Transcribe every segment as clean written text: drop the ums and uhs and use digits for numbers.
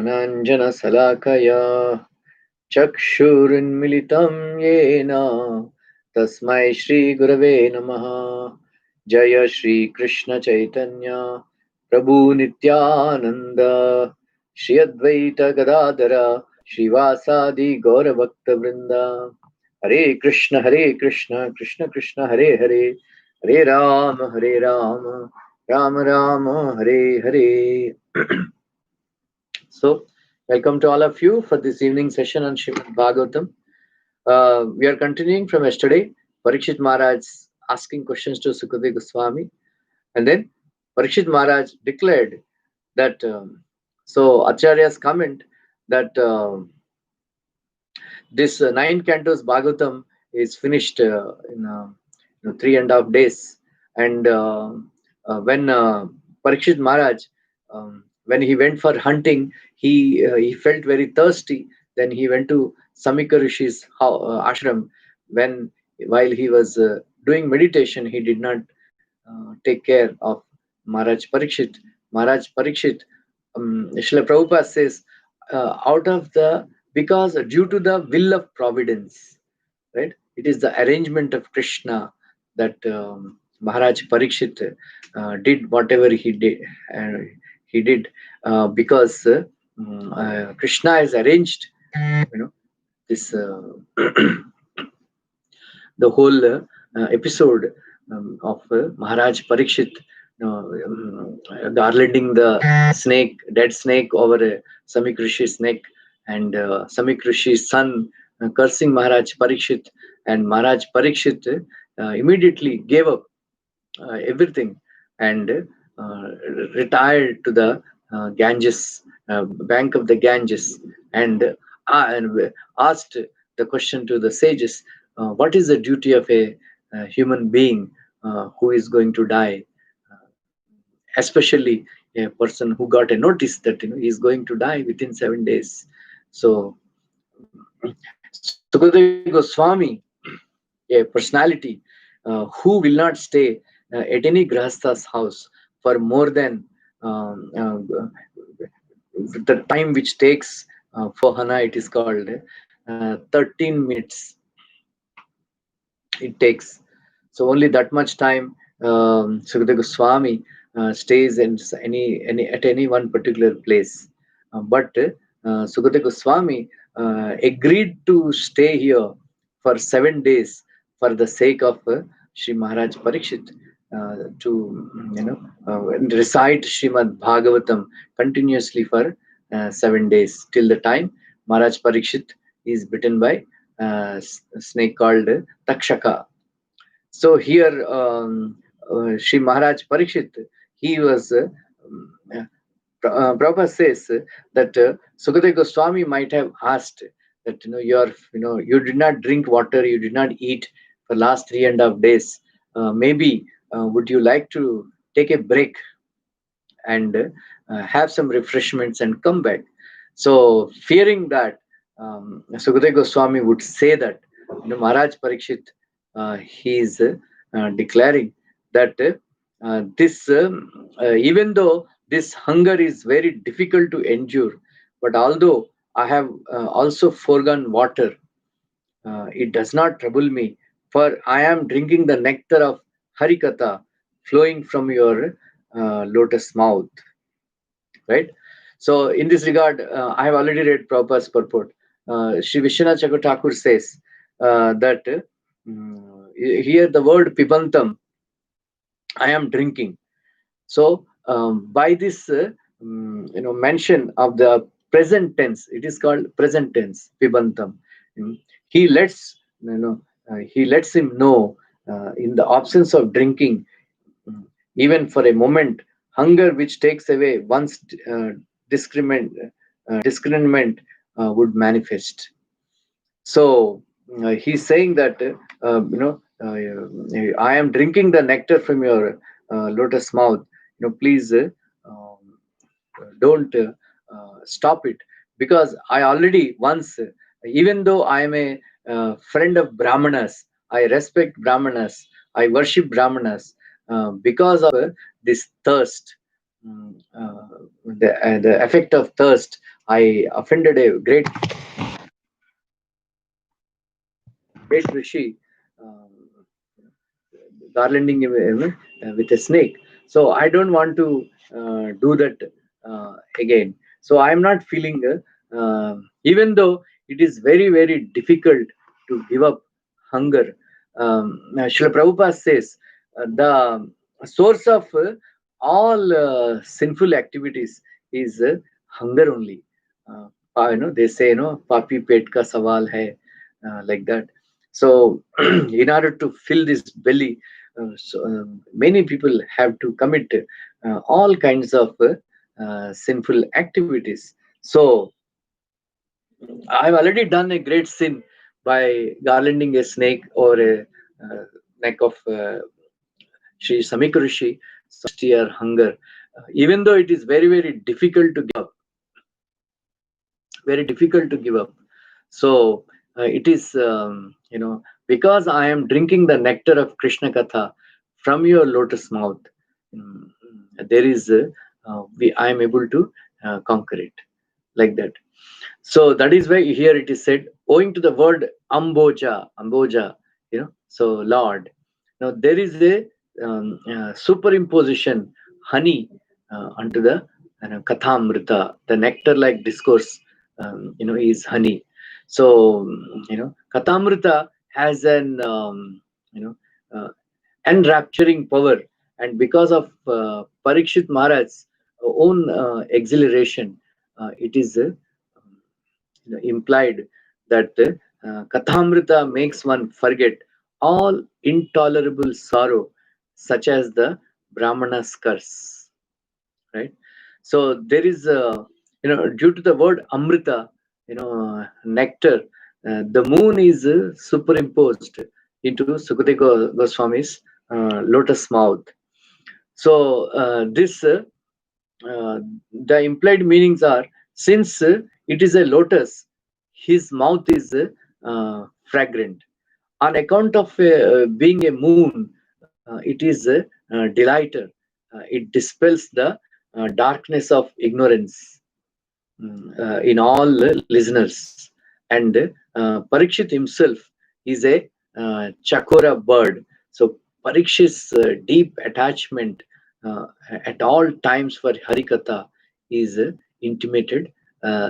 ज्ञानाञ्जनशलाकया चक्षुरुन्मिलितं येन तस्मै श्रीगुरवे नमः। जय श्रीकृष्ण चैतन्य प्रभु नित्यानन्द श्री अद्वैत गदाधर श्रीवासादि गौरभक्तवृन्द। हरे कृष्ण कृष्ण कृष्ण हरे हरे, हरे Ram Ram Ram Hare Hare. So, welcome to all of you for this evening session on Srimad Bhagavatam. We are continuing from yesterday. Parikshit Maharaj asking questions to Sukadeva Goswami, and then Parikshit Maharaj declared that. So Acharya's comment that this 9 cantos Bhagavatam is finished in 3.5 days, and when Parikshit Maharaj, when he went for hunting, he felt very thirsty. Then he went to Samika Rishi's ashram. When while he was doing meditation, he did not take care of Maharaj Parikshit. Maharaj Parikshit, Srila Prabhupada says, out of the, because due to the will of providence, right? It is the arrangement of Krishna that Maharaj Parikshit did whatever he did, and he did because Krishna has arranged, this the whole episode of Maharaj Parikshit garlanding the snake, dead snake over Samik Rishi's neck, and Samik Rishi's son cursing Maharaj Parikshit, and Maharaj Parikshit immediately gave up everything and retired to the Ganges, bank of the Ganges, and asked the question to the sages, what is the duty of a human being who is going to die, especially a person who got a notice that he is going to die within 7 days. So Sukadeva Goswami, a personality who will not stay at any grahastha's house for more than the time which takes for Hana, it is called 13 minutes it takes. So only that much time Sukadeva Goswami stays in at any one particular place. But Sukadeva Goswami agreed to stay here for 7 days for the sake of Sri Maharaj Parikshit, to recite Srimad Bhagavatam continuously for 7 days till the time Maharaj Parikshit is bitten by a snake called Takshaka. So here, Sri Maharaj Parikshit, he was, Prabhupada says that Sukadeva Goswami might have asked that, you did not drink water, you did not eat for last 3.5 days. Maybe would you like to take a break and have some refreshments and come back? So fearing that Sukadeva Goswami would say that, Maharaj Parikshit, he is declaring that this, even though this hunger is very difficult to endure, but although I have also foregone water, it does not trouble me, for I am drinking the nectar of Harikatha flowing from your lotus mouth. Right? So in this regard, I have already read Prabhupada's purport. Sri Vishwanath Chakravarti Thakur says that here the word pibantam, I am drinking. So by this mention of the present tense, it is called present tense, pibantam. He lets he lets him know in the absence of drinking, even for a moment, hunger which takes away one's discriminant would manifest. So he's saying that I am drinking the nectar from your lotus mouth. Please don't stop it, because I already once, even though I am a friend of Brahmanas, I respect Brahmanas, I worship Brahmanas, because of this thirst, the effect of thirst, I offended a great rishi, um, garlanding him with a snake. So I don't want to do that again. So I'm not feeling, even though it is very, very difficult to give up hunger. Srila Prabhupada says the source of all sinful activities is hunger only. They say, papi pet ka sawal hai, like that. So, in order to fill this belly, many people have to commit all kinds of sinful activities. So, I've already done a great sin by garlanding a snake or a neck of Sri Samikrishi. So, year hunger, even though it is very, very difficult to give up, very difficult to give up. So it is, because I am drinking the nectar of Krishna Katha from your lotus mouth, mm, there is, I am able to conquer it, like that. So that is why here it is said, owing to the word Amboja, so Lord. Now there is a superimposition, honey, onto the Kathamrita, the nectar-like discourse, is honey. So, Kathamrita has an, you know, uh, enrapturing power, and because of Parikshit Maharaj's own exhilaration, it is implied that Kathamrita makes one forget all intolerable sorrow, such as the Brahmana's curse. Right. So there is, due to the word Amrita, nectar, the moon is superimposed into Sukadeva Goswami's lotus mouth. So this the implied meanings are, since it is a lotus, his mouth is fragrant. On account of being a moon, it is a delighter. It dispels the darkness of ignorance in all listeners. And Parikshit himself is a Chakora bird. So Parikshit's deep attachment at all times for Harikatha is intimated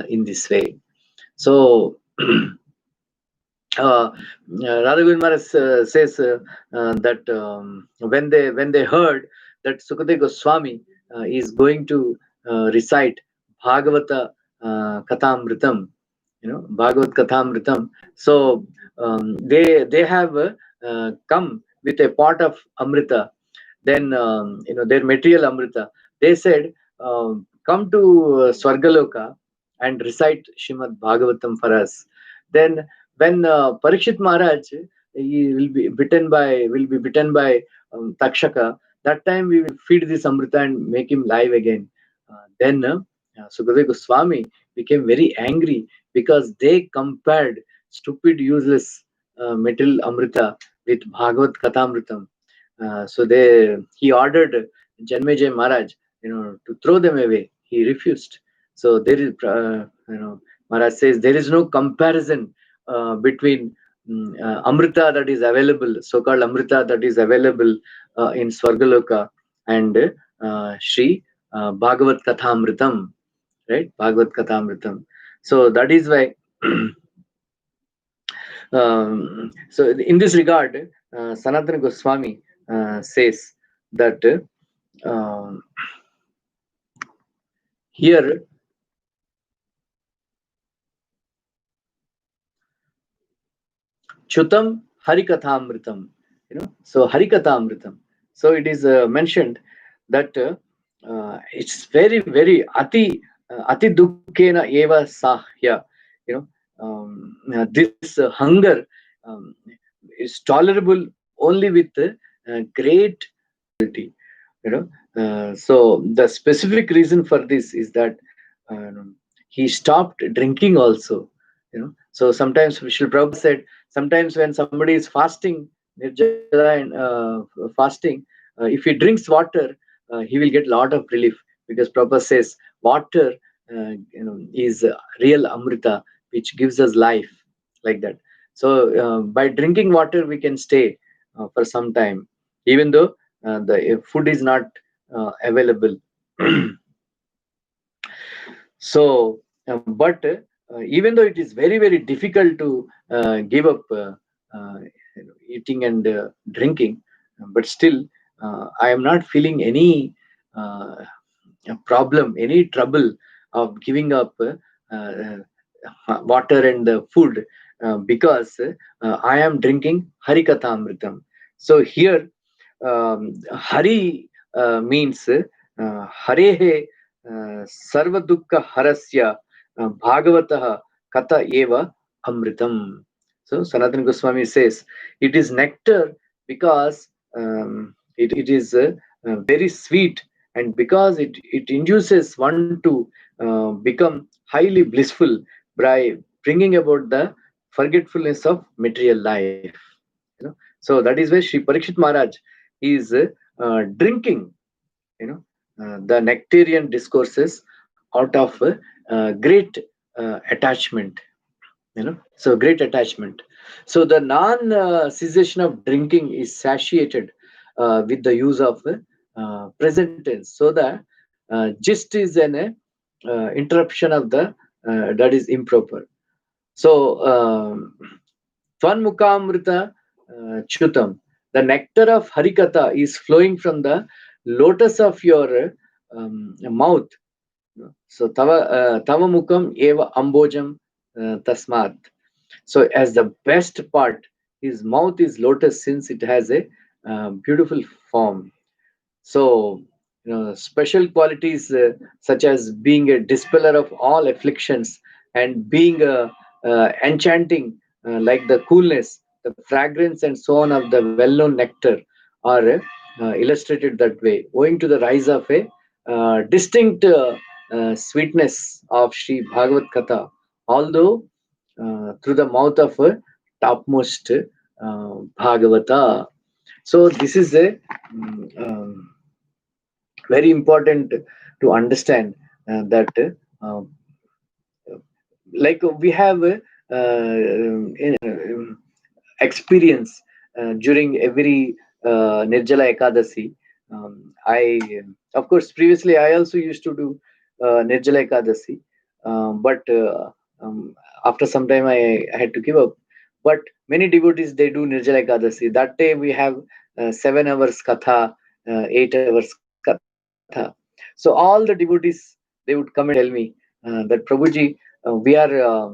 in this way. So Radha Govind Maharaj says that when they heard that Sukadeva Goswami is going to recite Bhagavata Kathamritam, Bhagavad Kathamritam. So they have come with a pot of Amrita, then their material Amrita. They said, come to Swargaloka and recite Shrimad Bhagavatam for us. Then when Parikshit Maharaj, he will be bitten by Takshaka, that time we will feed this Amrita and make him live again. Then Sukadeva Goswami became very angry because they compared stupid, useless material Amrita with Bhagavad Kathamritam. So he ordered Janmejay Maharaj, to throw them away. He refused. So there is, Maharaj says there is no comparison between Amrita that is available, so-called Amrita that is available in Swargaloka, and Sri Bhagavad Kathamritam, right? Bhagavad Kathamritam. So that is why. So in this regard, Sanatana Goswami says that here Chutam Harikathamritam, so Harikathamritam. So it is mentioned that it's very, very ati dukkena eva sahya, this hunger is tolerable only with great difficulty. So the specific reason for this is that he stopped drinking also. So sometimes Srila Prabhupada said, sometimes when somebody is fasting, nirjala and fasting, if he drinks water, he will get a lot of relief, because Prabhupada says water is real amrita, which gives us life, like that. So by drinking water we can stay for some time, even though the food is not available. So but even though it is very very difficult to give up eating and drinking, but still I am not feeling any uh, problem, any trouble of giving up water and food, because I am drinking Harikatha Amritam. So here, Hari means Harehe Sarva Dukkha Harasya Bhagavatah Katha Eva Amritam. So Sanatana Goswami says it is nectar because it is very sweet, and because it induces one to become highly blissful by bringing about the forgetfulness of material life. you know so that is why Sri Parikshit Maharaj is drinking, the nectarian discourses out of great attachment. So great attachment. So the non cessation of drinking is satiated with the use of present tense, so the gist is an interruption of the that is improper. So Tvanmukamrita Chutam, the nectar of Harikatha is flowing from the lotus of your mouth. So tava mukam eva ambojam tasmat. So as the best part, his mouth is lotus, since it has a beautiful form. So, special qualities such as being a dispeller of all afflictions and being enchanting, like the coolness, the fragrance, and so on of the well-known nectar, are illustrated that way, owing to the rise of a distinct sweetness of Sri Bhagavad Katha, although through the mouth of a topmost Bhagavata. So this is a very important to understand that uh, like we have experience during every Nirjala Ekadasi. Of course, previously I also used to do Nirjala Ekadasi, but after some time I had to give up. But many devotees, they do Nirjala Ekadasi. That day we have 7 hours katha, 8 hours katha. So all the devotees, they would come and tell me that Prabhuji, we are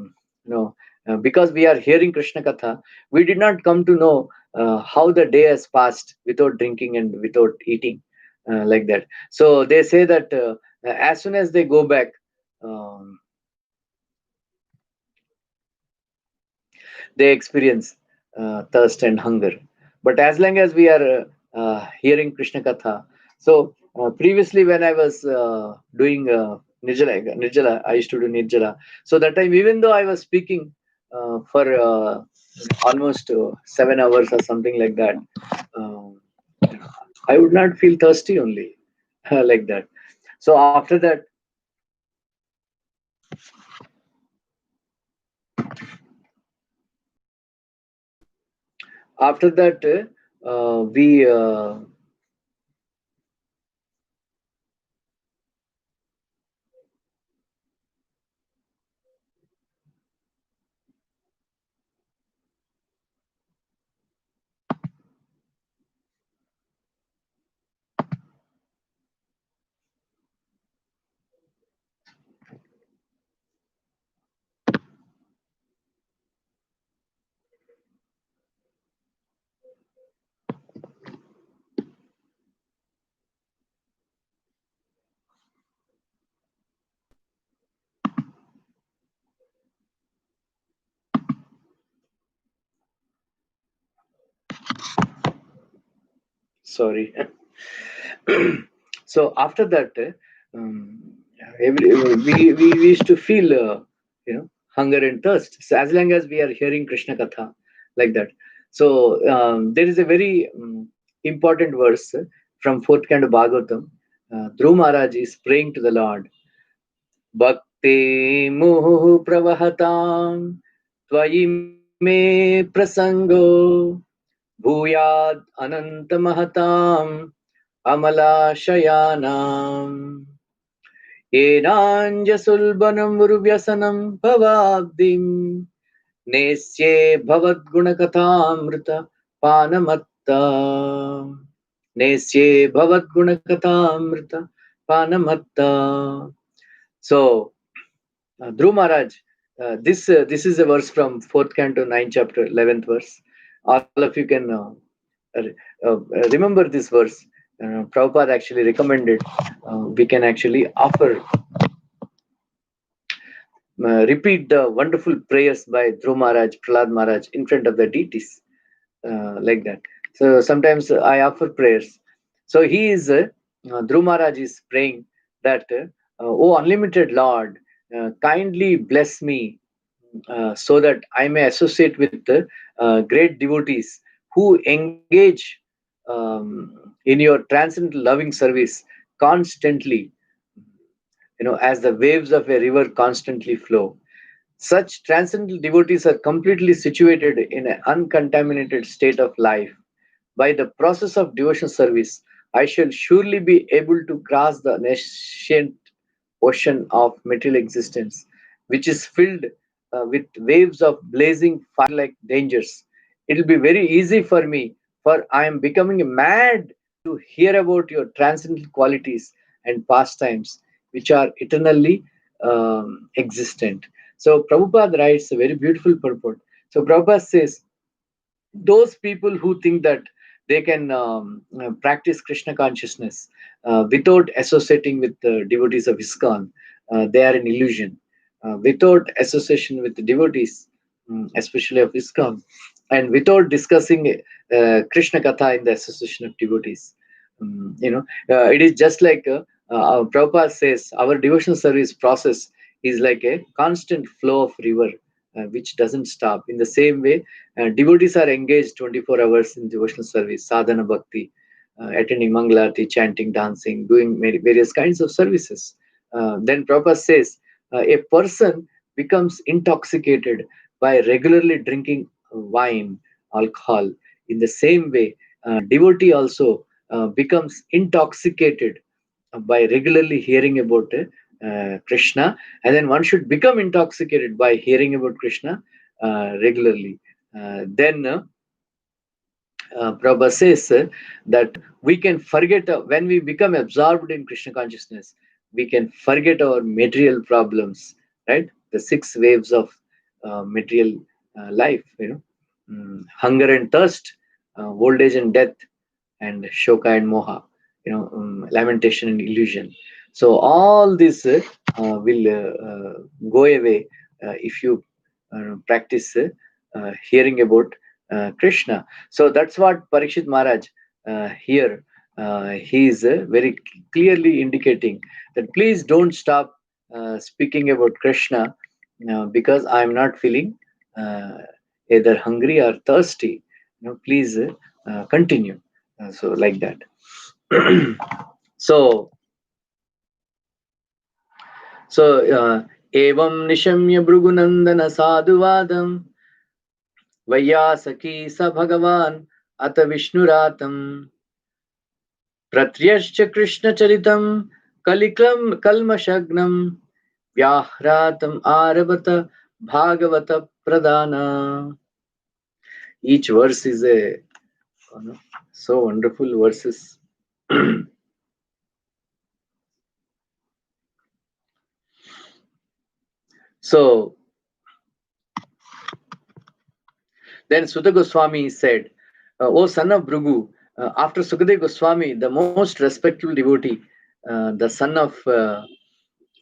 because we are hearing Krishna Katha, we did not come to know how the day has passed without drinking and without eating, like that. So they say that as soon as they go back, um, they experience thirst and hunger. But as long as we are hearing Krishna Katha, so previously when I was doing Nirjala, I used to do Nirjala. So that time, even though I was speaking for almost 7 hours or something like that, um, I would not feel thirsty only, like that. So after that, we sorry. So after that, we used to feel hunger and thirst, so as long as we are hearing Krishna Katha, like that. So there is a very important verse from fourth kind of Bhagavatam. Dhruv Maharaj is praying to the Lord भक्ति मुहुः प्रवहतां त्वयि मे प्रसङ्गो भूयाद् अनन्तमहताम् अमलाशयानाम् येनाञ्जसुल्बनमुर्व्यसनं भवाब्धिम् नेस्ये भवद्गुणकथामृत पानमत्ता नेस्ये भवद्गुणकथामृत पानमत्ता. So Dhruv Maharaj, this is a verse from fourth canto, 9th chapter, 11th verse. All of you can remember this verse. Prabhupada actually recommended we can actually offer, repeat the wonderful prayers by Dhruv Maharaj, Prahlad Maharaj in front of the deities, like that. So sometimes I offer prayers. So Dhruv Maharaj is praying that, oh unlimited Lord, kindly bless me so that I may associate with great devotees who engage in your transcendental loving service constantly, as the waves of a river constantly flow. Such transcendental devotees are completely situated in an uncontaminated state of life. By the process of devotional service, I shall surely be able to cross the nascent ocean of material existence, which is filled with waves of blazing fire-like dangers. It will be very easy for me, for I am becoming mad to hear about your transcendental qualities and pastimes, which are eternally existent. So Prabhupada writes a very beautiful purport. So Prabhupada says, those people who think that they can practice Krishna consciousness without associating with the devotees of ISKCON, they are an illusion. Without association with the devotees, especially of ISKCON, and without discussing Krishna Katha in the association of devotees, it is just like Prabhupada says, our devotional service process is like a constant flow of river, which doesn't stop. In the same way, devotees are engaged 24 hours in devotional service, sadhana bhakti, attending Mangalarti, chanting, dancing, doing various kinds of services. Then Prabhupada says, a person becomes intoxicated by regularly drinking wine, alcohol. In the same way, devotee also becomes intoxicated by regularly hearing about Krishna, and then one should become intoxicated by hearing about Krishna regularly. Then Prabhupada says that we can forget, when we become absorbed in Krishna consciousness, we can forget our material problems, right? The six waves of material life, hunger and thirst, old age and death, and shoka and moha, lamentation and illusion. So all this will go away if you practice hearing about Krishna. So that's what Parikshit Maharaj here he is very clearly indicating that please don't stop speaking about Krishna because I'm not feeling uh, either hungry or thirsty. Please continue. So like that. so evam nishamya bhrugunandana sadhuvadam वैयासकी स भगवान् अथ विष्णुरातं प्रत्यश्च कृष्णचरितं कल्मषग्नं व्याह्रातम् आरभत Bhagavat pradana. Each verse is a so wonderful verses. So then Sutta Goswami said, O son of Bhrigu, after Sukadeva Goswami, the most respectful devotee, the son of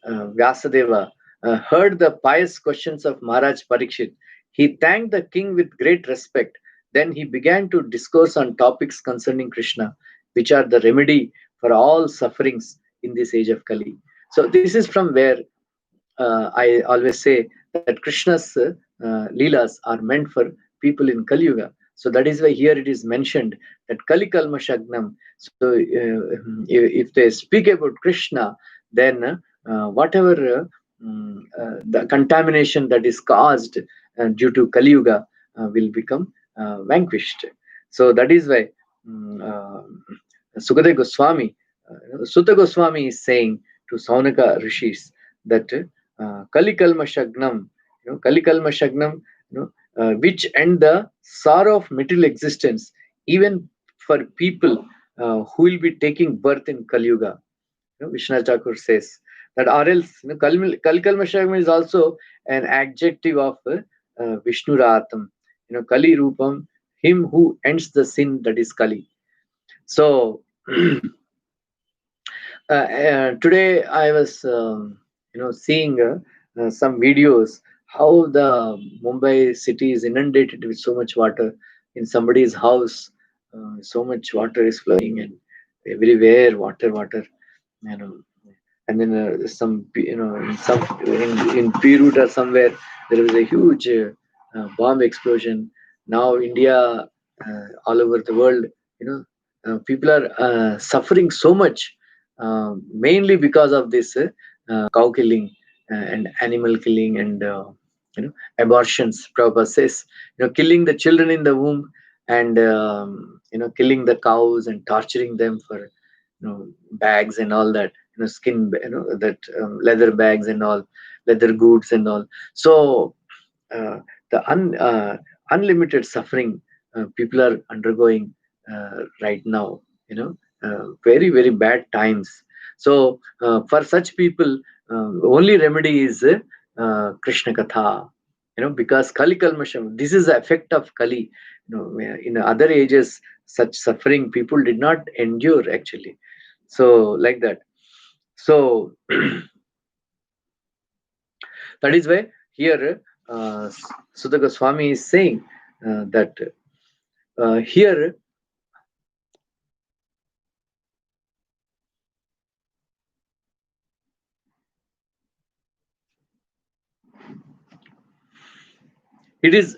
Vyasadeva, heard the pious questions of Maharaj Parikshit. He thanked the king with great respect. Then he began to discourse on topics concerning Krishna, which are the remedy for all sufferings in this age of Kali. So this is from where I always say that Krishna's leelas are meant for people in Kali Yuga. So that is why here it is mentioned that Kali Kalma Shagnam. So if they speak about Krishna, then whatever the contamination that is caused due to Kali Yuga will become vanquished. So that is why Sukadeva Goswami, Sutta Goswami is saying to Saunaka rishis that Kali Kalma Shagnam, Kali Kalma Shagnam, which end the sorrow of material existence, even for people who will be taking birth in Kali Yuga. Vishnu Thakur says that, or else, Kalikalmasham is also an adjective of Vishnu Ratam, Kali Rupam, him who ends the sin, that is Kali. So today I was, seeing some videos how the Mumbai city is inundated with so much water. In somebody's house, so much water is flowing, and everywhere water, water. You know, and then some in Beirut or somewhere there was a huge bomb explosion. Now India, all over the world, people are suffering so much, mainly because of this cow killing and animal killing and abortions. Prabhupada says, killing the children in the womb and killing the cows and torturing them for bags and all that, skin, that leather bags and all, leather goods and all. So the unlimited suffering people are undergoing right now, very very bad times. So for such people, only remedy is Krishna Katha, because Kali Kalmasham, this is the effect of Kali. In other ages, such suffering people did not endure actually. So like that. So that is why here Sutta Goswami is saying that here it is,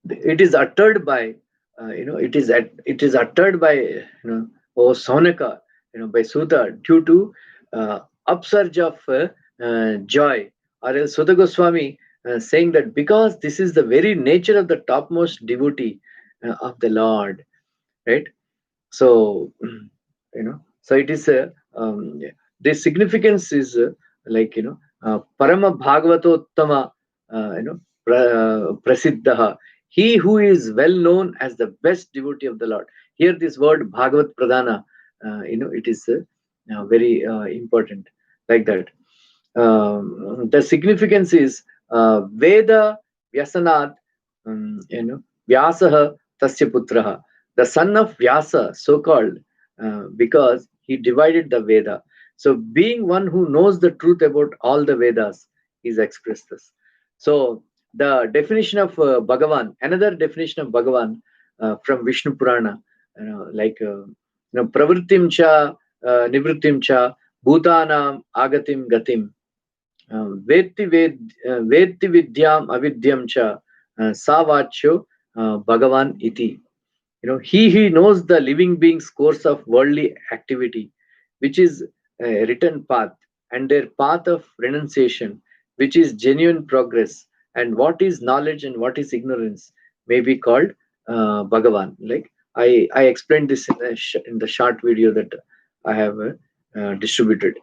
it is uttered by it is uttered by O Sonaka, by Sutta, due to upsurge of joy, or else Sutta Goswami saying that because this is the very nature of the topmost devotee of the Lord, right? So so it is a, the significance is like, Parama Bhagavatottama, Prasiddha, he who is well known as the best devotee of the Lord. Here this word Bhagavat Pradhana, it is very important, like that. The significance is Veda Vyasanat, Vyasaha Tasya Putraha, the son of Vyasa, so called because he divided the Veda. So, being one who knows the truth about all the Vedas, is expressed this. So, the definition of Bhagavan, another definition of Bhagavan from Vishnu Purana, like Pravrittim cha, Nivrittim cha, Bhutanam Agatim Gatim, Vetti Vidyam Avidyam cha, Savachyo Bhagavan iti. He knows the living being's course of worldly activity, which is a written path, and their path of renunciation, which is genuine progress, and what is knowledge and what is ignorance may be called Bhagavan. Like I explained this in the short video that I have distributed.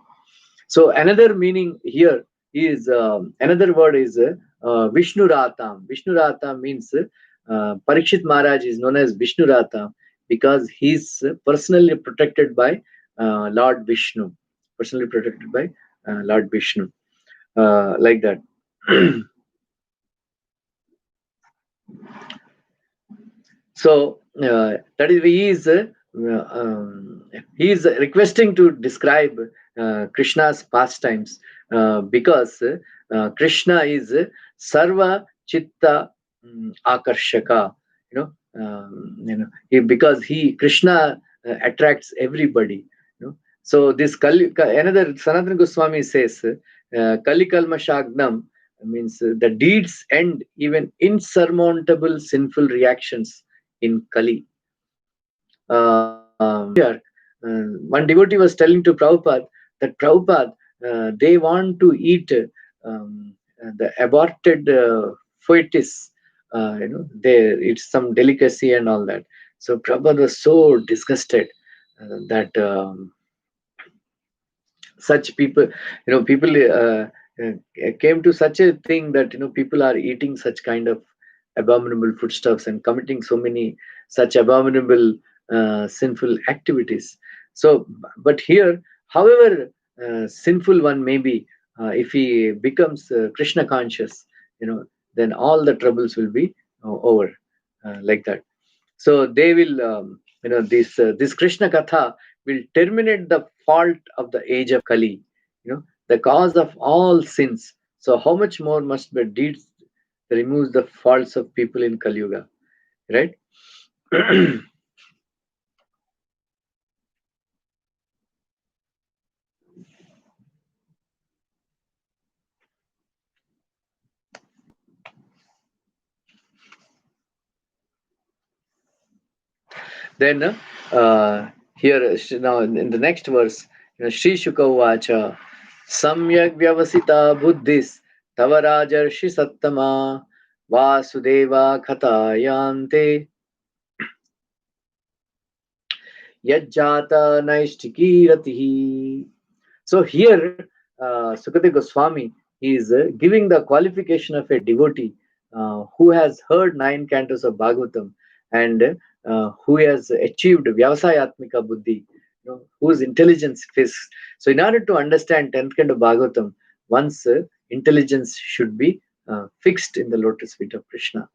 So another meaning here is, another word is Vishnu Ratam. Vishnu Ratam means Parikshit Maharaj is known as Vishnu Ratam because he's personally protected by Lord Vishnu. Personally protected by Lord Vishnu, like that. So that is, he is requesting to describe Krishna's pastimes because Krishna is Sarva Chitta Akarshaka. Because Krishna attracts everybody. So this another Sanatana Goswami says, Kali Kalma Shagnam means the deeds end even insurmountable sinful reactions in Kali. Here, one devotee was telling to Prabhupada that Prabhupada, they want to eat the aborted fetus. There it's some delicacy and all that. So Prabhupada was so disgusted that such people, people came to such a thing that people are eating such kind of abominable foodstuffs and committing so many such abominable sinful activities. So, but here, however sinful one may be, if he becomes Krishna conscious, then all the troubles will be over, like that. So they will, this Krishna Katha will terminate the fault of the age of Kali, the cause of all sins. So how much more must be deeds that removes the faults of people in Kali Yuga, right? Then here now in the next verse, Sri Shuka Vacha Samyak Vyavasita Buddhis Tavarajarshi Sattama Vasudeva Khatayante Yajjata Naishtikiratihi. So here, Sukadeva Goswami is giving the qualification of a devotee who has heard 9 cantos of Bhagavatam and who has achieved Vyavasayatmika Buddhi, whose intelligence is. So, in order to understand 10th canto of Bhagavatam, one's intelligence should be fixed in the lotus feet of Krishna.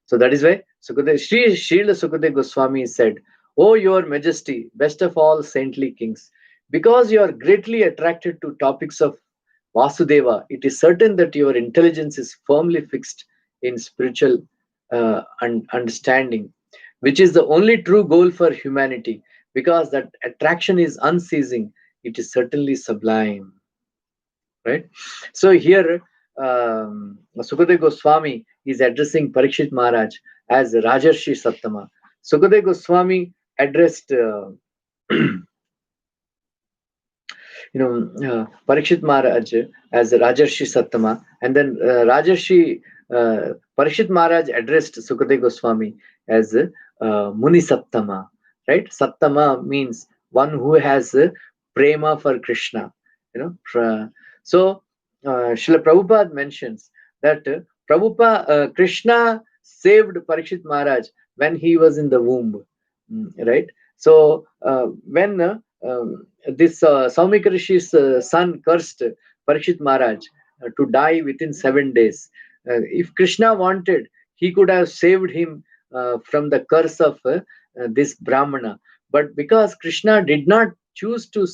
So that is why Srila Sukadeva Goswami said, "O your majesty, best of all saintly kings, because you are greatly attracted to topics of Vasudeva, it is certain that your intelligence is firmly fixed in spiritual understanding, which is the only true goal for humanity, because that attraction is unceasing, it is certainly sublime." Right? So here, Sukadeva Goswami is addressing Parikshit Maharaj as Rajarshi Sattama. Sukadeva Goswami addressed Parikshit Maharaj as Rajarshi Sattama, and then Parikshit Maharaj addressed Sukadeva Goswami as Muni Sattama. Right? Sattama means one who has prema for Krishna. So Srila Prabhupada mentions that Krishna saved Parikshit Maharaj when he was in the womb. Right? So when this Saumika Rishi's son cursed Parikshit Maharaj to die within 7 days. If Krishna wanted, he could have saved him from the curse of this Brahmana. But because Krishna did not choose to,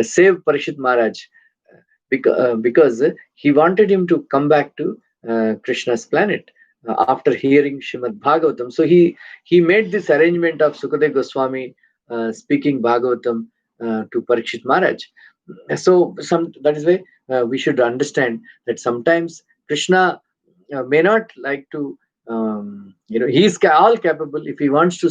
save Parikshit Maharaj, because he wanted him to come back to Krishna's planet after hearing Shrimad Bhagavatam. So he made this arrangement of Sukadeva Goswami speaking Bhagavatam to Parikshit Maharaj. So that is why we should understand that sometimes Krishna may not like to, he is all capable. If he wants to,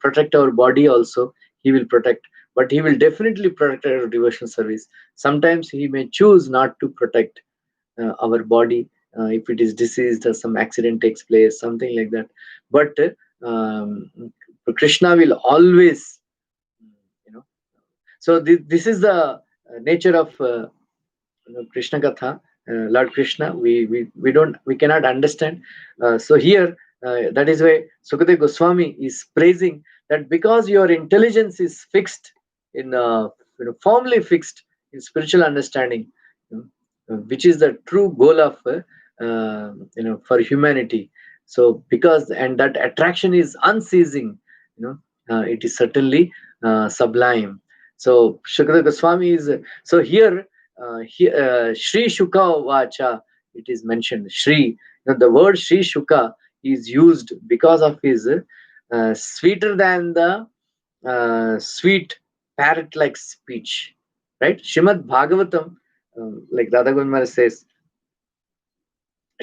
protect our body also, he will protect. But he will definitely protect our devotional service. Sometimes he may choose not to protect our body if it is diseased or some accident takes place, something like that. But Krishna will always, you know. So this is the nature of Krishna Katha, Lord Krishna. We cannot understand. So here, that is why Sukadeva Goswami is praising that because your intelligence is fixed in, firmly fixed in spiritual understanding, which is the true goal of, for humanity. So because and that attraction is unceasing, it is certainly sublime. So Sukadeva Goswami is so here. Sri Shuka Vacha, it is mentioned. Sri, the word Sri Shuka is used because of his sweeter than the sweet parrot-like speech, right? Shrimad Bhagavatam, like Radha Gundmar says,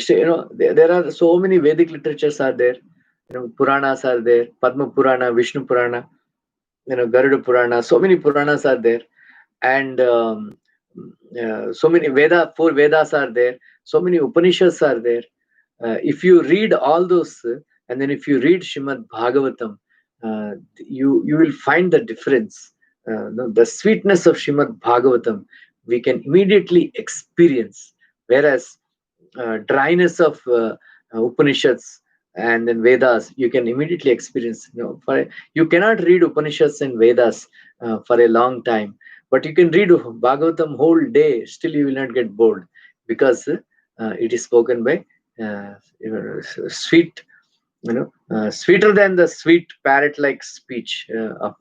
there are so many Vedic literatures are there, Puranas are there, Padma Purana, Vishnu Purana, Garuda Purana, so many Puranas are there. and so many four Vedas are there, so many Upanishads are there. If you read all those, and then if you read Shrimad Bhagavatam, you will find the difference. The sweetness of Shrimad Bhagavatam we can immediately experience, whereas dryness of Upanishads and then Vedas, you can immediately experience. You cannot read Upanishads and Vedas for a long time, but you can read Bhagavatam whole day. Still, you will not get bored because it is spoken by sweet, sweeter than the sweet parrot-like speech of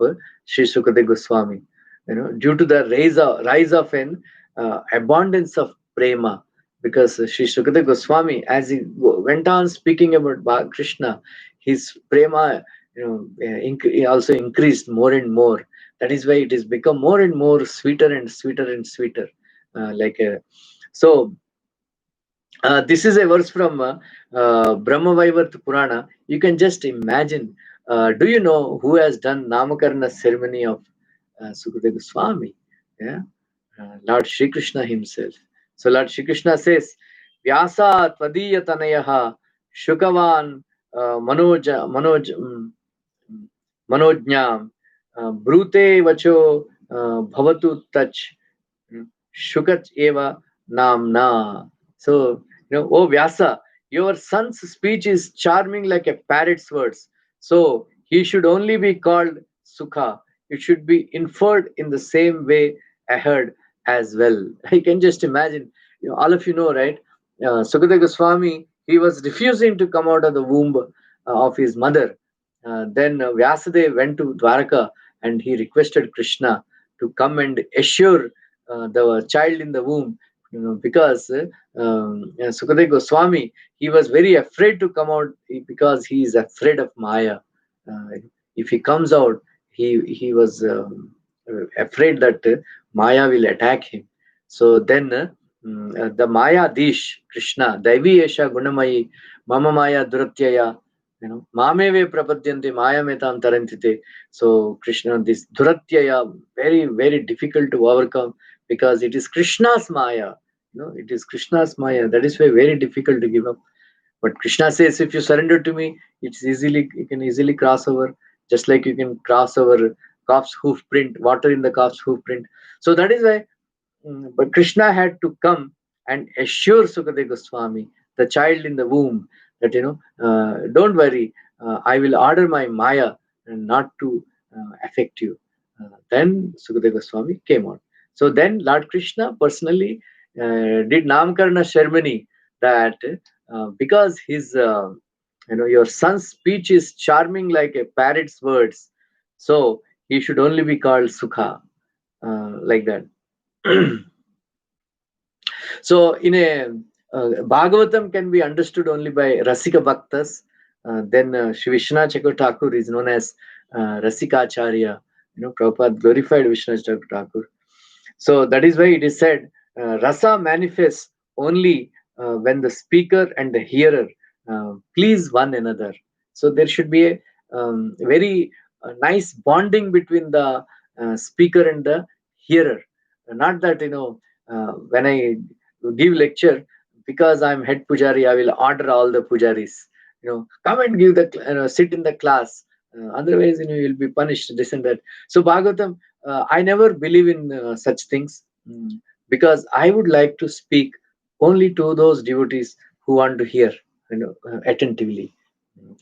Sri Sukadeva Goswami. Due to the rise of an abundance of prema, because Sri Sukadeva Goswami, as he went on speaking about Krishna, his prema, also increased more and more. That is why it has become more and more sweeter and sweeter and sweeter. So this is a verse from Brahma Vaivarta Purana. You can just imagine. Do you know who has done Namakarna ceremony of Sukadeva Goswami? Yeah, Lord Shri Krishna himself. So Lord Shri Krishna says, Vyasa Tvadiya Tanayaha Shukavan Manojnyam Brute Vacho Bhavatu Tach Shukat Eva Namna. So, oh Vyasa, your son's speech is charming like a parrot's words. So, he should only be called Sukha. It should be inferred in the same way ahead as well. I can just imagine, all of you know, right? Sukadeva Goswami, he was refusing to come out of the womb of his mother. Then Vyasadeva went to Dwaraka and he requested Krishna to come and assure the child in the womb, because Sukadeva Goswami, he was very afraid to come out because he is afraid of Maya. Uh, if he comes out, he was afraid that Maya will attack him. So then the Maya Dish, Krishna, Daivi Esha Gunamayi, Mama Maya Duratyaya, Mameve Prapadyanti Maya Metam Tarantite. So Krishna, this Duratyaya, very, very difficult to overcome because it is Krishna's Maya. It is Krishna's Maya. That is why very difficult to give up. But Krishna says, if you surrender to me, you can easily cross over, just like you can cross over calf's hoof print, water in the calf's hoof print. So that is why, but Krishna had to come and assure Sukadeva Goswami, the child in the womb, that don't worry, I will order my Maya not to affect you. Then Sukadeva Goswami came out. So then Lord Krishna personally did Namkarna ceremony, that because his your son's speech is charming like a parrot's words, so he should only be called Sukha, like that. So in a Bhagavatam can be understood only by Rasika Bhaktas. Then Shri Vishwanath Chakravarti Thakur is known as Rasikacharya. Prabhupada glorified Vishwanath Chakravarti Thakur. So that is why it is said, rasa manifests only when the speaker and the hearer please one another. So there should be a very nice bonding between the speaker and the hearer. Not that when I give lecture, because I'm head pujari, I will order all the pujaris. Come and give the sit in the class. Otherwise, you'll be punished. This and that. So Bhagavatam, I never believe in such things, because I would like to speak only to those devotees who want to hear, attentively,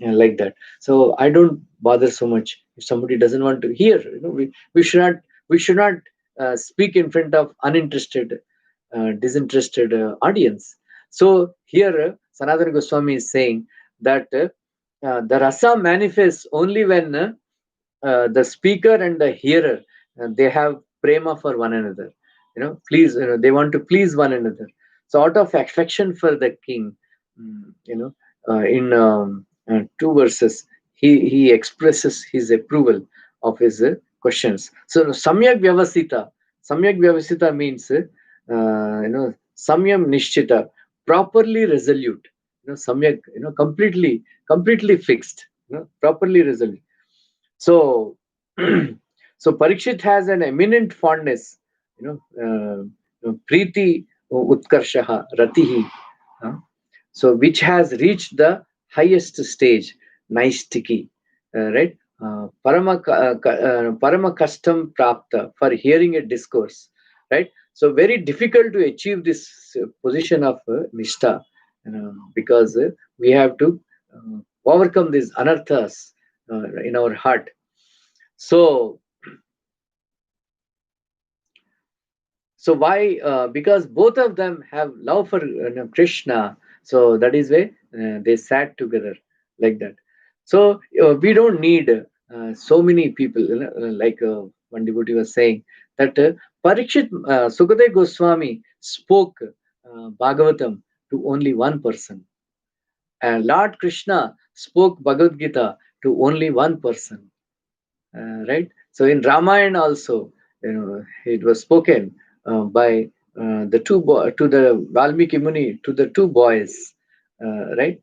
like that. So I don't bother so much if somebody doesn't want to hear. We should not speak in front of uninterested, disinterested audience. So here, Sanatana Goswami is saying that the rasa manifests only when the speaker and the hearer, they have prema for one another. Please, they want to please one another. So out of affection for the king, in two verses, he expresses his approval of his questions. So samyak vyavasita means samyam nishchita, properly resolute. Samyak, completely fixed. Properly resolute. So, so Parikshit has an eminent fondness Priti Utkarshaha Ratihi, uh, so which has reached the highest stage, Naistiki, right? Parama custom prapta for hearing a discourse, right? So very difficult to achieve this position of Nishta, because we have to overcome these anarthas in our heart. So so why? Because both of them have love for Krishna. So that is why they sat together like that. So we don't need so many people. Like one devotee was saying that Parikshit Sukadeva Goswami spoke Bhagavatam to only one person, and Lord Krishna spoke Bhagavad Gita to only one person, right? So in Ramayana also, it was spoken by to the Valmiki Muni, to the two boys, right?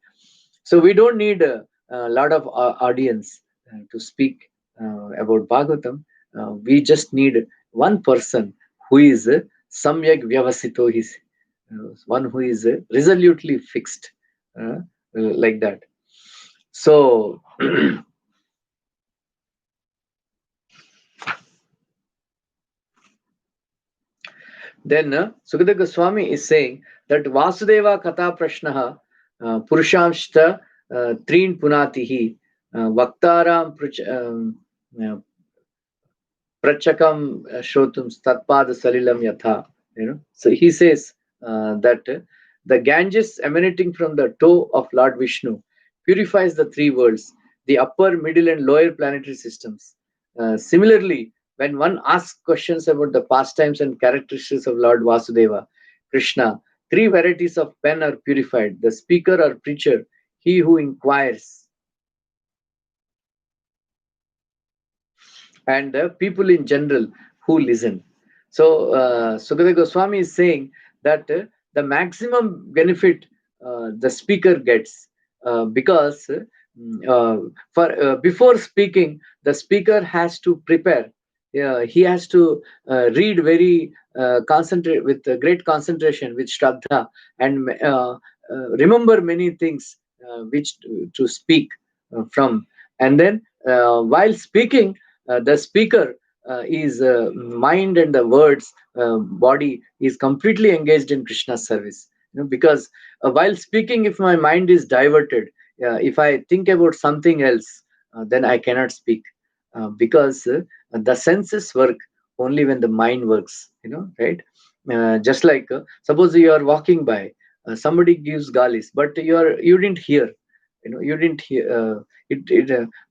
So we don't need a lot of audience to speak about Bhagavatam. We just need one person who is samyak vyavasito, his one who is resolutely fixed, like that. So then Sukadeva Goswami is saying that Vasudeva Katha Prashnaha Purushamshta Trin Punatihi Vaktaram uh, Prachakam Shrotum Tatpada Salilam Yatha. So he says that the Ganges emanating from the toe of Lord Vishnu purifies the three worlds, the upper, middle, and lower planetary systems. Similarly, when one asks questions about the pastimes and characteristics of Lord Vasudeva, Krishna, three varieties of pen are purified: the speaker or preacher, he who inquires, and the people in general who listen. So, Sukadeva Goswami is saying that the maximum benefit the speaker gets, because for before speaking, the speaker has to prepare. He has to read very concentrate with great concentration, with Shraddha, and remember many things which to speak from. And then while speaking, the speaker is mind and the words body is completely engaged in Krishna's service, because while speaking, if my mind is diverted, if I think about something else, then I cannot speak, because the senses work only when the mind works, right? Just like suppose you are walking by, somebody gives galis, but you didn't hear, you didn't hear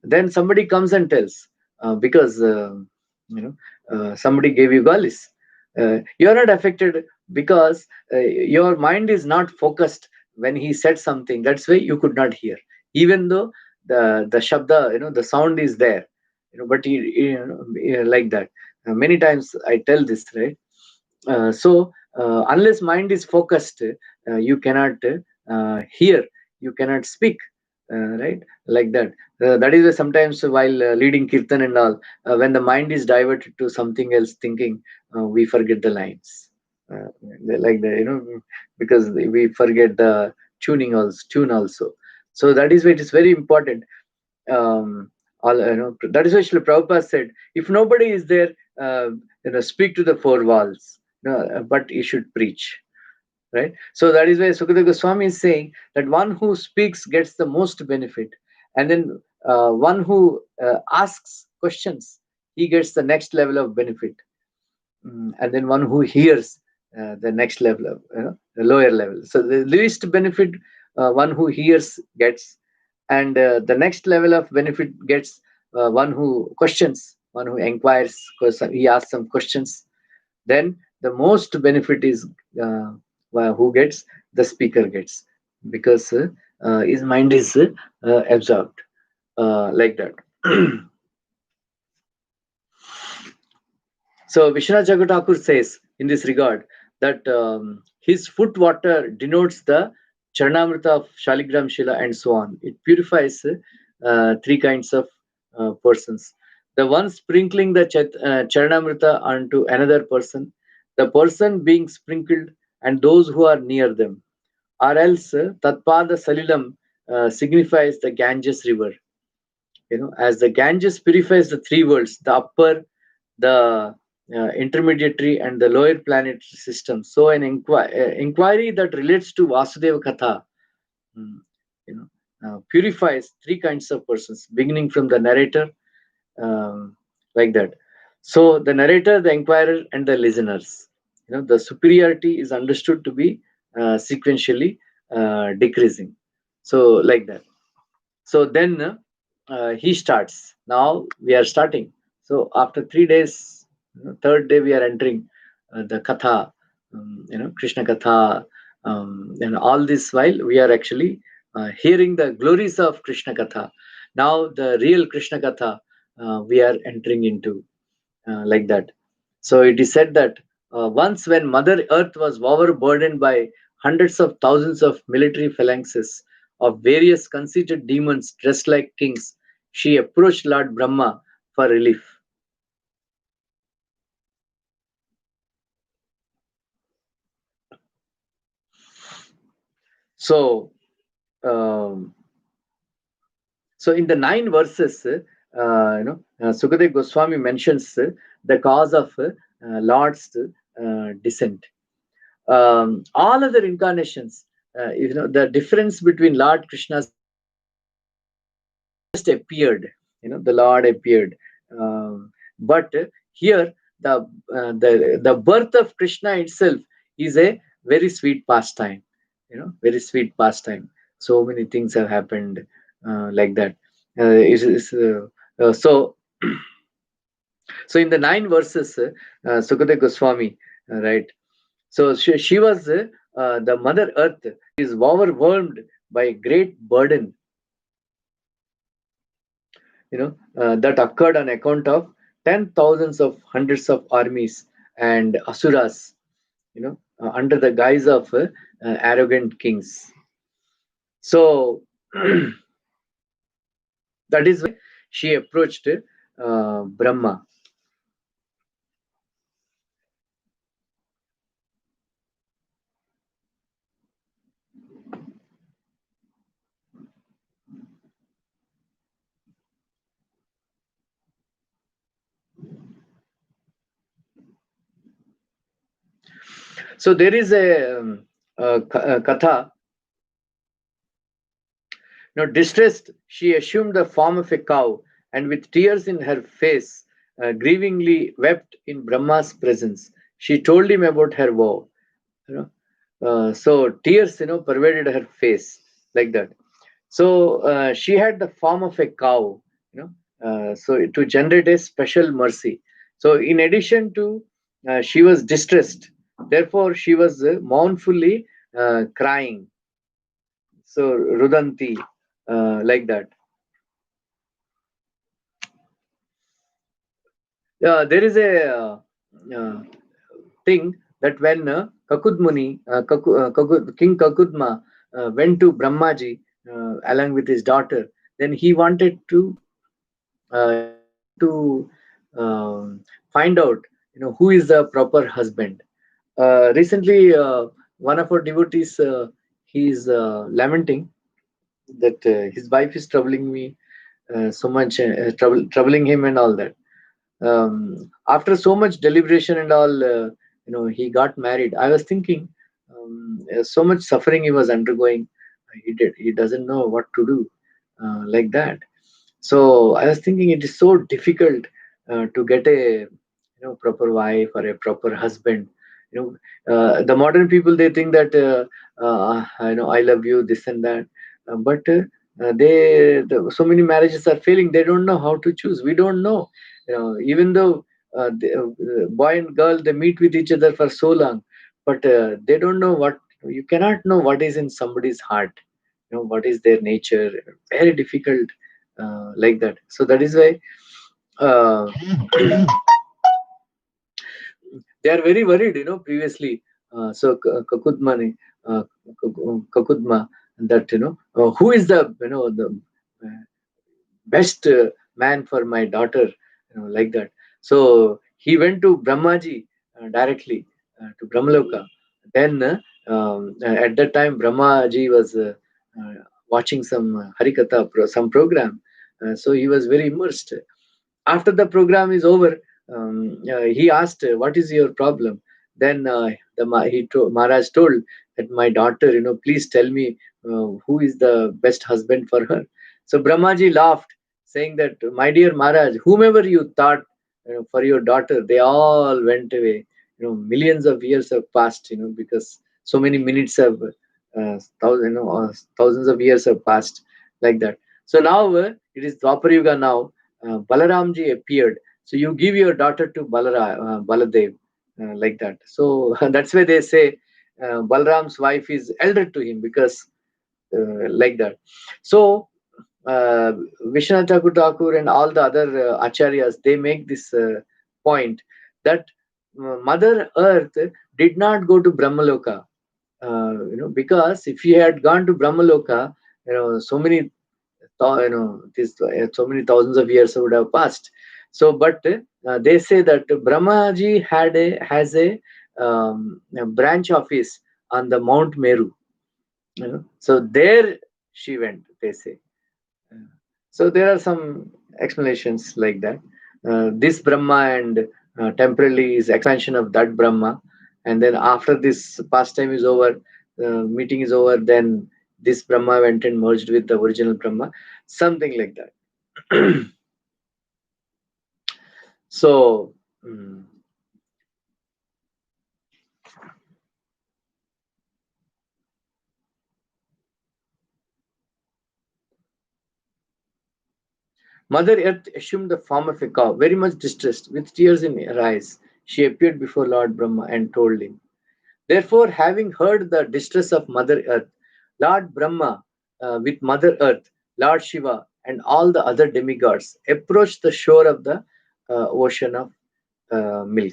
then somebody comes and tells, because somebody gave you galis. You are not affected because your mind is not focused when he said something. That's why you could not hear, even though the shabda, the sound is there, but like that. Many times I tell this, right? So unless mind is focused, you cannot hear, you cannot speak, right? Like that. That is why sometimes while leading kirtan and all, when the mind is diverted to something else thinking, we forget the lines, uh, like that, because we forget the tune also. So that is why it is very important. That is why Srila Prabhupada said, if nobody is there, speak to the four walls, but you should preach, right? So that is why Sukadeva Goswami is saying that one who speaks gets the most benefit, and then one who asks questions, he gets the next level of benefit. And then one who hears, the next level of, the lower level. So the least benefit, one who hears gets, and the next level of benefit gets one who questions, one who inquires, because he asks some questions. Then the most benefit is who gets, the speaker gets, because his mind is absorbed, like that. So Vishwanath Jagatakur says in this regard that his foot water denotes the Charanamrita of Shaligram Shila and so on. It purifies three kinds of persons. The one sprinkling the Charanamrita onto another person, the person being sprinkled, and those who are near them. Or else, Tatpada Salilam signifies the Ganges river. As the Ganges purifies the three worlds, the upper, the intermediary, and the lower planetary system. So, an inquiry that relates to Vasudeva Katha, mm, purifies three kinds of persons, beginning from the narrator, um, like that. So, the narrator, the inquirer, and the listeners. The superiority is understood to be sequentially decreasing. So, like that. So then he starts. Now we are starting. So after 3 days, third day we are entering the katha, Krishna katha, and all this while we are actually hearing the glories of Krishna katha. Now the real Krishna katha we are entering into, like that. So it is said that once when Mother Earth was overburdened by hundreds of thousands of military phalanxes of various conceited demons dressed like kings, she approached Lord Brahma for relief. So, um, so in the 9 verses, Sukadev Goswami mentions the cause of Lord's descent. All other incarnations, the difference between Lord Krishna's just appeared, the Lord appeared. But here, the birth of Krishna itself is a very sweet pastime, very sweet pastime. So many things have happened, like that. So, so in the 9 verses, Sukadeva Goswami, right? So she was the Mother Earth is overwhelmed by a great burden, that occurred on account of ten thousands of hundreds of armies and asuras, under the guise of arrogant kings. So that is why she approached Brahma. So there is a katha. Distressed, she assumed the form of a cow and with tears in her face, grievingly wept in Brahma's presence. She told him about her woe. You know, so tears, pervaded her face, like that. So she had the form of a cow, so to generate a special mercy. So in addition to, she was distressed. Therefore, she was mournfully crying. So Rudanti, like that. There is a thing that when Kakudmuni, King Kakudma went to Brahmaji along with his daughter, then he wanted to find out, who is the proper husband. Recently, one of our devotees, he is lamenting that his wife is troubling me so much, troubling him and all that. After so much deliberation and all, he got married. I was thinking, so much suffering he was undergoing. He doesn't know what to do, like that. So I was thinking it is so difficult to get a proper wife or a proper husband. The modern people, they think that I love you, this and that, but so many marriages are failing. They don't know how to choose. We don't know, even though boy and girl, they meet with each other for so long, but they don't know what, you cannot know what is in somebody's heart, what is their nature. Very difficult, like that. So that is why uh, they are very worried, previously. So Kakudma, uh, Kakudma, that who is the uh, best man for my daughter, like that. So he went to Brahmaji directly. to Brahmaloka. Then at that time, Brahmaji was watching some Harikatha, some program. So he was very immersed. After the program is over, he asked, "What is your problem?" Then Maharaj told that my daughter, please tell me who is the best husband for her. So Brahmaji laughed, saying that, "My dear Maharaj, whomever you thought for your daughter, they all went away. Millions of years have passed. Because so many minutes have, thousands of years have passed, like that. So now it is Dwapar Yuga now. Balaramji appeared. So you give your daughter to Baladev, like that. So that's why they say Balaram's wife is elder to him, because like that. So uh, Vishwanath Thakur and all the other acharyas, they make this point that Mother Earth did not go to Brahmaloka, because if he had gone to Brahmaloka, so many this so many thousands of years would have passed. So but they say that Brahmaji has a branch office on the Mount Meru. So there she went, they say. So there are some explanations like that. This Brahma and temporarily is expansion of that Brahma, and then after this pastime is over, meeting is over, then this Brahma went and merged with the original Brahma, something like that. So mm, Mother Earth assumed the form of a cow, very much distressed, with tears in her eyes. She appeared before Lord Brahma and told him. Therefore, having heard the distress of Mother Earth, Lord Brahma, with Mother Earth, Lord Shiva, and all the other demigods, approached the shore of the ocean of milk.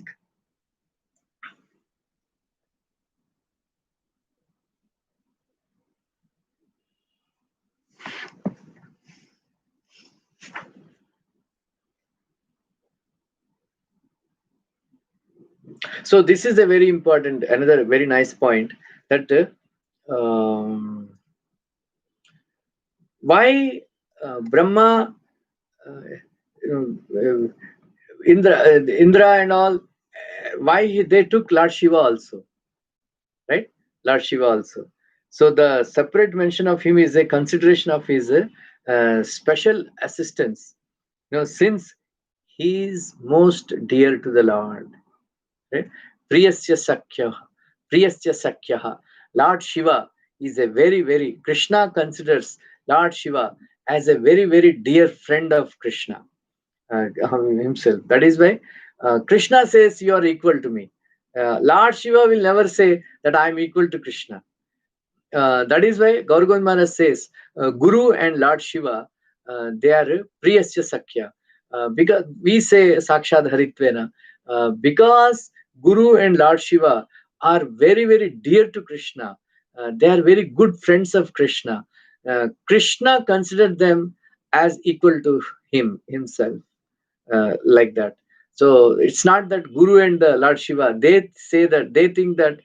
So, this is a very important, another very nice point that why Brahma, uh, Indra and all, why they took Lord Shiva also, right? Lord Shiva also. So the separate mention of him is a consideration of his special assistance. Since he is most dear to the Lord, right? Priyasya Sakhya, Priyasya Sakhya. Lord Shiva is a very, very, Krishna considers Lord Shiva as a very, very dear friend of Krishna himself. That is why Krishna says, "You are equal to me." Lord Shiva will never say that I am equal to Krishna. That is why Gaurgond Maharaj says, Guru and Lord Shiva, they are Priyasya Sakhya. Because we say Sakshad Haritvena, because Guru and Lord Shiva are very, very dear to Krishna. They are very good friends of Krishna. Krishna considered them as equal to himself, like that. So it's not that Guru and Lord Shiva, they say that they think that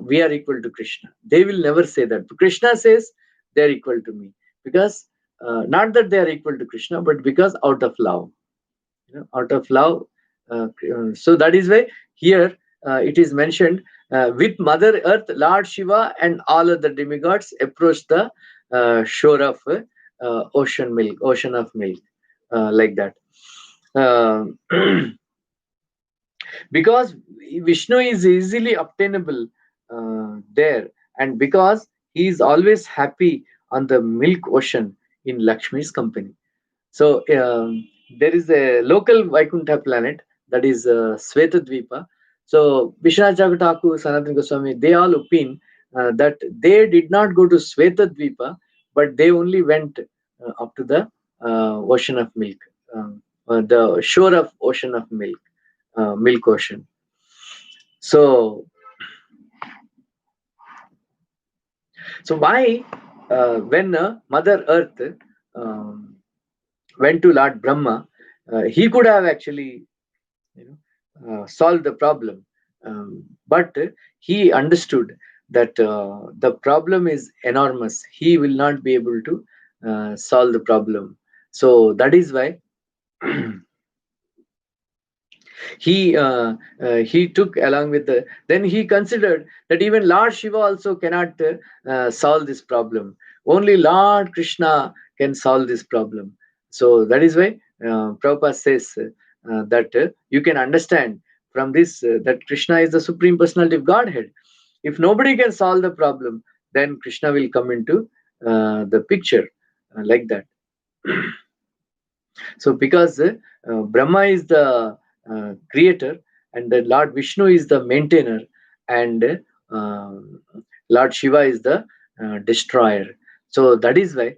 we are equal to Krishna. They will never say that. Krishna says they are equal to me, because not that they are equal to Krishna, but because out of love. Out of love. So that is why here it is mentioned, with Mother Earth, Lord Shiva and all other demigods approach the shore of ocean of milk, like that. Uh, because Vishnu is easily obtainable there, and because he is always happy on the milk ocean in Lakshmi's company. So there is a local Vaikuntha planet, that is Svetadvipa. So Vishwanath Thakur, Sanatana Goswami, they all opine that they did not go to Svetadvipa, but they only went up to the ocean of milk, the shore of ocean of milk, milk ocean. So, so why when Mother Earth um, went to Lord Brahma, he could have actually solved the problem. but he understood that the problem is enormous. He will not be able to solve the problem. So that is why he took along with the, then he considered that even Lord Shiva also cannot solve this problem. Only Lord Krishna can solve this problem. So that is why Prabhupada says that you can understand from this that Krishna is the supreme personality of Godhead. If nobody can solve the problem, then Krishna will come into the picture, like that. So, because Brahma is the creator, and the Lord Vishnu is the maintainer, and uh, Lord Shiva is the destroyer. So that is why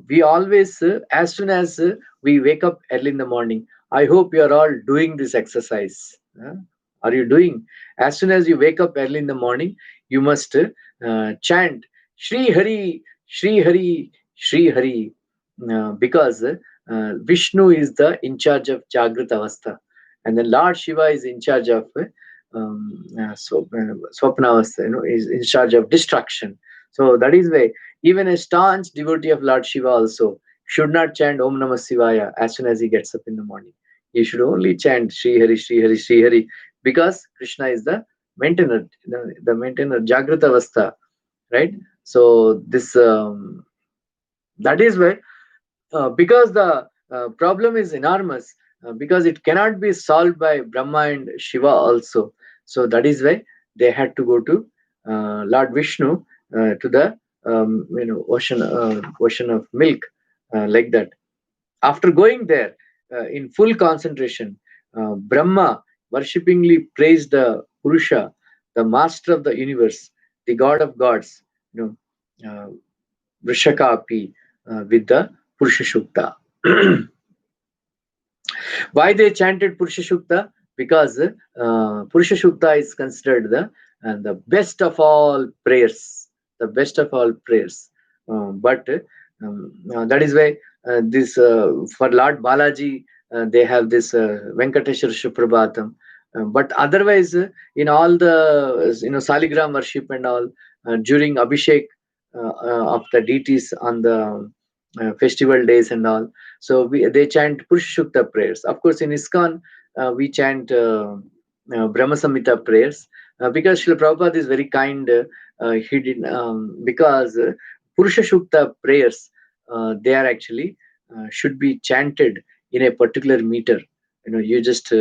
we always, as soon as we wake up early in the morning, I hope you are all doing this exercise. Are you doing? As soon as you wake up early in the morning, you must chant Shri Hari, Shri Hari, Shri Hari, because Vishnu is the in charge of Jagrata Avastha, and then Lord Shiva is in charge of Swapna Avastha, is in charge of destruction. So that is why even a staunch devotee of Lord Shiva also should not chant Om Namah Shivaya as soon as he gets up in the morning. He should only chant Shri Hari, Shri Hari, Shri Hari, because Krishna is the maintainer, the maintainer, Jagrata Avastha, right? So this that is why because the problem is enormous, because it cannot be solved by Brahma and Shiva also. So that is why they had to go to Lord Vishnu, to the ocean of milk, like that. After going there in full concentration, Brahma worshippingly praised the Purusha, the master of the universe, the god of gods, you know, Vrishakapi, with the Purusha Shukta. Why they chanted Purusha Shukta? Because Purusha Shukta is considered the best of all prayers, the best of all prayers. But that is why this for Lord Balaji they have this Venkateshwara Suprabhatam. But otherwise, in all the Saligram worship and all, during Abhishek of the deities on the festival days and all, so they chant Purusha Shukta prayers. Of course, in ISKCON, we chant Brahma Samhita prayers, because Srila Prabhupada is very kind. He did because Purusha Shukta prayers, they are actually should be chanted in a particular meter. You just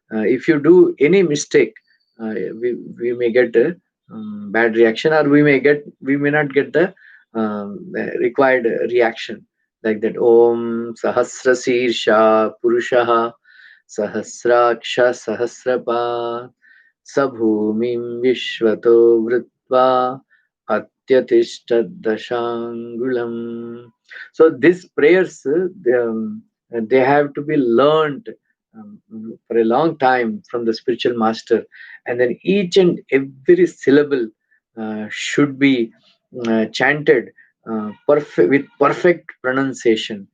if you do any mistake, we may get a bad reaction, or we may not get the required reaction, like that. Om Sahasra Sirsha Purushaha Sahasraksha Sahasrapa Sabhumim Vishvato Vritva Atyatishta. So these prayers, they have to be learned for a long time from the spiritual master, and then each and every syllable should be chanted with perfect pronunciation,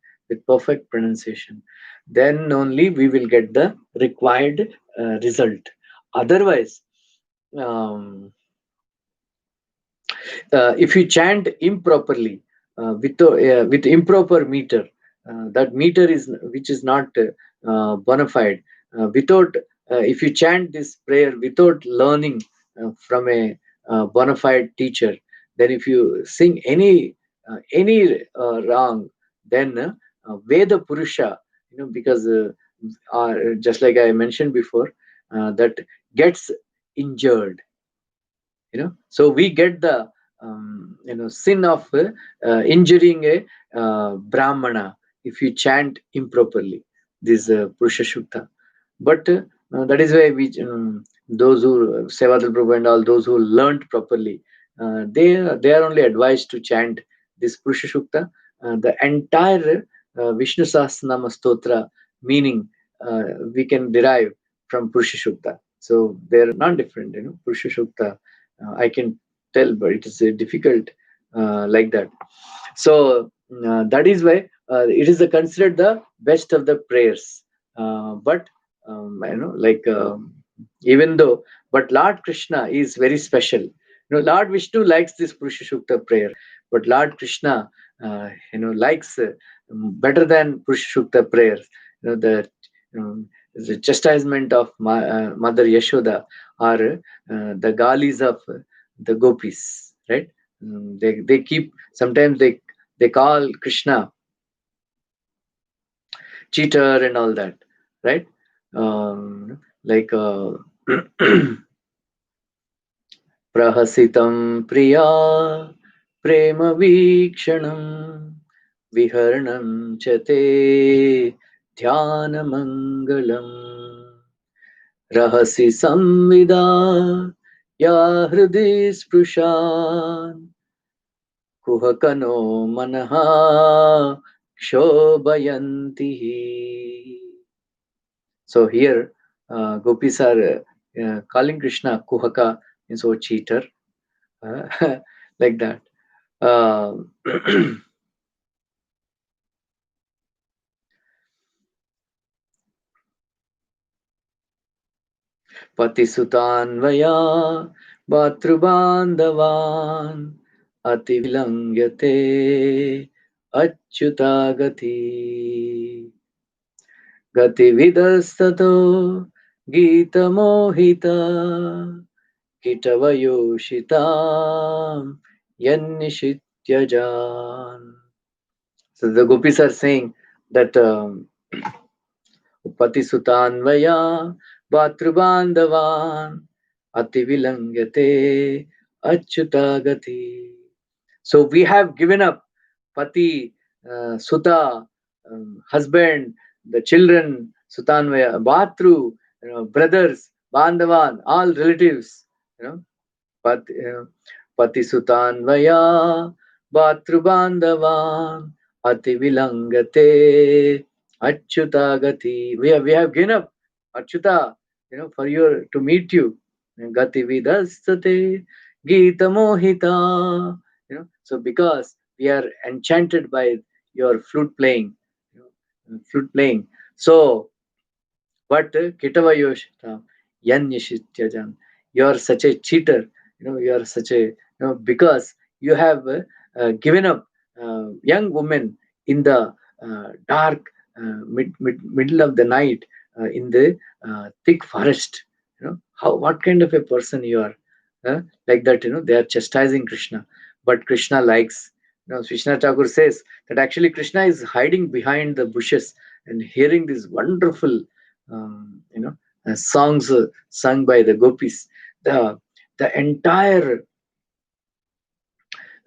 then only we will get the required result. Otherwise, um, if you chant improperly, with improper meter, that meter is which is not bona fide, without if you chant this prayer without learning from a bona fide teacher, then if you sing any wrong, then Veda Purusha, because just like I mentioned before, that gets injured. So we get the sin of injuring a brahmana if you chant improperly this Purusha Shukta. But that is why those who Sevadal Prabhu and all those who learned properly, they are only advised to chant this Purusha Shukta. The entire Vishnu Sahasranama Stotra meaning we can derive from Purusha Shukta. So they're not different, Purusha Shukta. I can tell, but it is difficult, like that. So that is why it is considered the best of the prayers. But like even though, but Lord Krishna is very special. Lord Vishnu likes this Purusha Sukta prayer, but Lord Krishna, likes better than Purusha Sukta prayers. The the chastisement of Mother Yashoda, or the galis of the gopis, right? They keep, sometimes they call Krishna cheater and all that, right? Like प्रहसितं प्रिया प्रेमवीक्षणं विहरणं च ते ध्यानमङ्गलम् रहसि संविदा या हृदि स्पृशान् कुहकनो मनः क्षोभयन्ति. So here, gopis are calling Krishna Kuhaka, means oh cheater, like that. Uh, Patisutanvaya Bhatrubandhavan Ativilangyate Achyutagati Gatividastato Gitamohita Kitavayoshitam Yannishityajan. So the gopis are saying that Patisutanvaya Bhatrubandhavan Ativilangyate Achyutagati. So we have given up Pati, Suta, husband, the children, Sutanvaya, Bhatru, brothers, Bandhavan, all relatives, you know, Patisutanvaya Bhatrubandhavan Ativilangate Achyutagati. We have given up Achyuta, for your to meet you. Gati vidastate Gita Mohita. So because we are enchanted by your flute playing, flute playing. So but Kitavayoshita Yanyashityajan, you are such a cheater, you are such a, because you have given up young women in the dark middle of the night, in the thick forest. How, what kind of a person you are? Like that, they are chastising Krishna, but Krishna likes. Krishna Thakur says that actually Krishna is hiding behind the bushes and hearing this wonderful songs sung by the gopis. The entire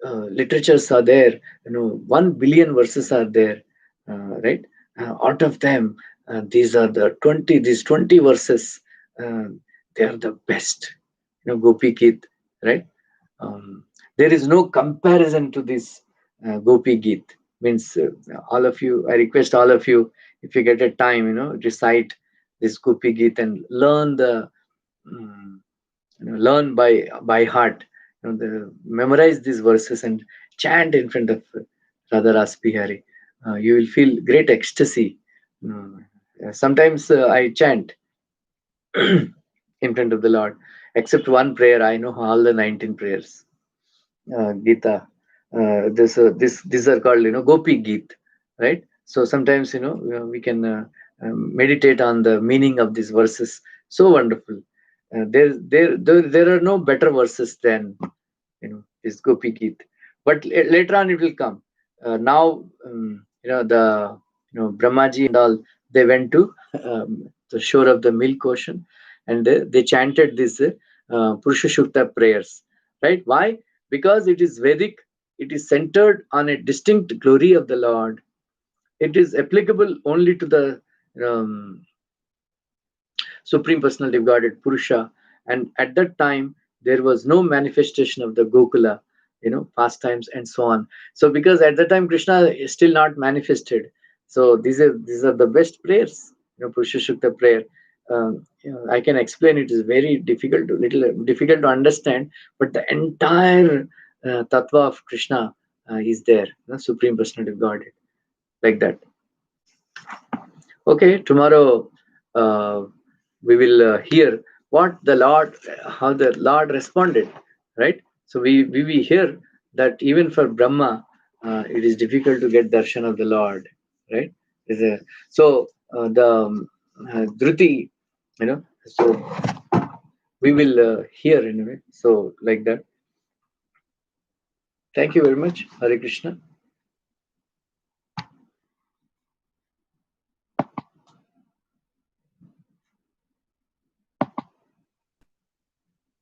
literatures are there. 1 billion verses are there, right? Out of them, these 20 verses, uh, they are the best. Gopi Geet, right? There is no comparison to this Gopi Geet. Means all of you, I request all of you, if you get a time, recite this Gopi Geet and learn mm, learn by heart. Memorize these verses and chant in front of Radha Ras Bihari. You will feel great ecstasy. Sometimes I chant in front of the Lord, except one prayer. I know all the 19 prayers. Gita. These are called Gopi Geet, right? So sometimes we can meditate on the meaning of these verses. So wonderful. There are no better verses than this Gopi Geet. But later on it will come. Now the Brahmaji and all, they went to the shore of the milk ocean, and they chanted this Purusha Shukta prayers. Right? Why? Because it is Vedic. It is centered on a distinct glory of the Lord. It is applicable only to the um, Supreme Personality of Godhead, Purusha. And at that time, there was no manifestation of the Gokula, pastimes and so on. So because at that time Krishna is still not manifested, so these are the best prayers, Purusha Shukta prayer. I can explain, it is very difficult, little difficult to understand, but the entire tattva of Krishna is there, Supreme Personality of Godhead, like that. Okay, tomorrow we will hear what the Lord, how the Lord responded, right? So we hear that even for Brahma, it is difficult to get darshan of the Lord, right? Is a, so the Dhruti, so we will hear anyway. So like that. Thank you very much, Hare Krishna.